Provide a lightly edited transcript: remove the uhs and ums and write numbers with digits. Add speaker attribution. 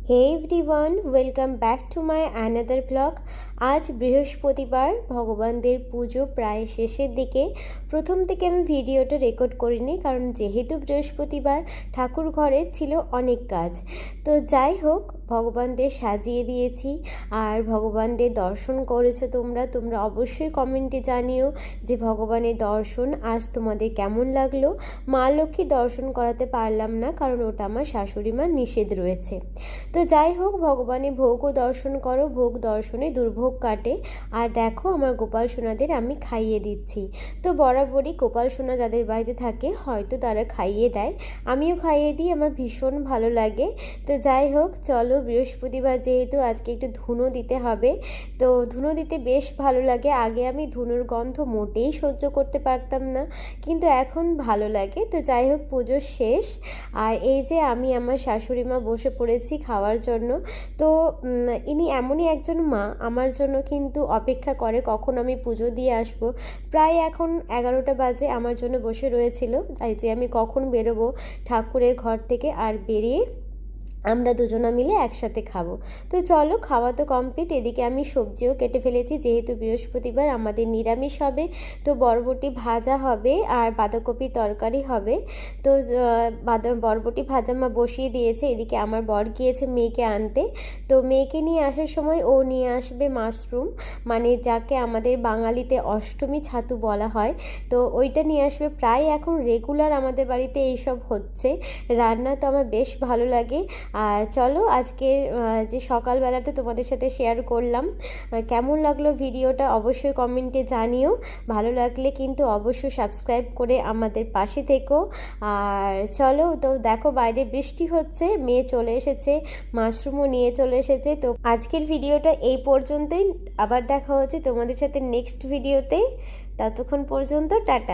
Speaker 1: Hey everyone, welcome back to my another blog. আজ বৃহস্পতিবার, ভগবানদের পুজো প্রায় শেষের দিকে। প্রথম থেকে আমি ভিডিওটা রেকর্ড করিনি, কারণ যেহেতু বৃহস্পতিবার ঠাকুর ঘরে ছিল অনেক কাজ। তো যাই হোক, ভগবানদের সাজিয়ে দিয়েছি আর ভগবানদের দর্শন করেছো তোমরা অবশ্যই কমেন্টে জানিও যে ভগবানের দর্শন আজ তোমাদের কেমন লাগলো। মা লক্ষ্মী দর্শন করাতে পারলাম না, কারণ ওটা আমার শাশুড়ি মা নিষেধ রয়েছে। তো যাই হোক, ভগবানের ভোগও দর্শন করো, ভোগ দর্শনে দুর্ভোগ কাটে। আর দেখো, আমার গোপাল সোনাদের আমি খাইয়ে দিচ্ছি। তো বরাবরই গোপাল সোনা যাদের বাড়িতে থাকে হয়তো তারা খাইয়ে দেয়, আমিও খাইয়ে দিই, আমার ভীষণ ভালো লাগে। তো যাই হোক, চলো, বৃহস্পতিবার যেহেতু আজকে একটু ধুনো দিতে হবে, তো ধুনো দিতে বেশ ভালো লাগে। আগে আমি ধুনোর গন্ধ মোটেই সহ্য করতে পারতাম না, কিন্তু এখন ভালো লাগে। তো যাই হোক, পুজো শেষ আর এই যে আমি আমার শাশুড়ি মা বসে পড়েছি খাওয়ার জন্য। তো ইনি এমনই একজন মা, আমার জন্য কিন্তু অপেক্ষা করে কখন আমি পুজো দিয়ে আসব। প্রায় এখন 11টা বাজে, আমার জন্য বসে রয়েছিল, তাই যে আমি কখন বেরোবো ঠাকুরের ঘর থেকে, আর বেরিয়ে আমরা দুজনা মিলে একসাথে খাবো। তো চলো, খাওয়া তো কমপ্লিট। এদিকে আমি সবজিও কেটে ফেলেছি, যেহেতু বৃহস্পতিবার আমাদের নিরামিষ হবে। তো বরবটি ভাজা হবে আর বাঁধাকপি তরকারি হবে। তো বরবটি ভাজা মা বসিয়ে দিয়েছে, এদিকে আমার বর গিয়েছে মেয়েকে আনতে। তো মেয়েকে নিয়ে আসার সময় ও নিয়ে আসবে মাশরুম, মানে যাকে আমাদের বাঙালিতে অষ্টমী ছাতু বলা হয়। তো ওইটা নিয়ে আসবে। প্রায় এখন রেগুলার আমাদের বাড়িতে এইসব হচ্ছে রান্না, তো আমার বেশ ভালো লাগে। আর চলো, আজকে যে সকালবেলাতে তোমাদের সাথে শেয়ার করলাম, কেমন লাগলো ভিডিওটা অবশ্যই কমেন্টে জানিও। ভালো লাগলে কিন্তু অবশ্যই সাবস্ক্রাইব করে আমাদের পাশে থেকো। আর চলো, তো দেখো বাইরে বৃষ্টি হচ্ছে, মেয়ে চলে এসেছে, মাশরুমও নিয়ে চলে এসেছে। তো আজকের ভিডিওটা এই পর্যন্তই, আবার দেখা হচ্ছে তোমাদের সাথে নেক্সট ভিডিওতে। ততক্ষণ পর্যন্ত টাটা।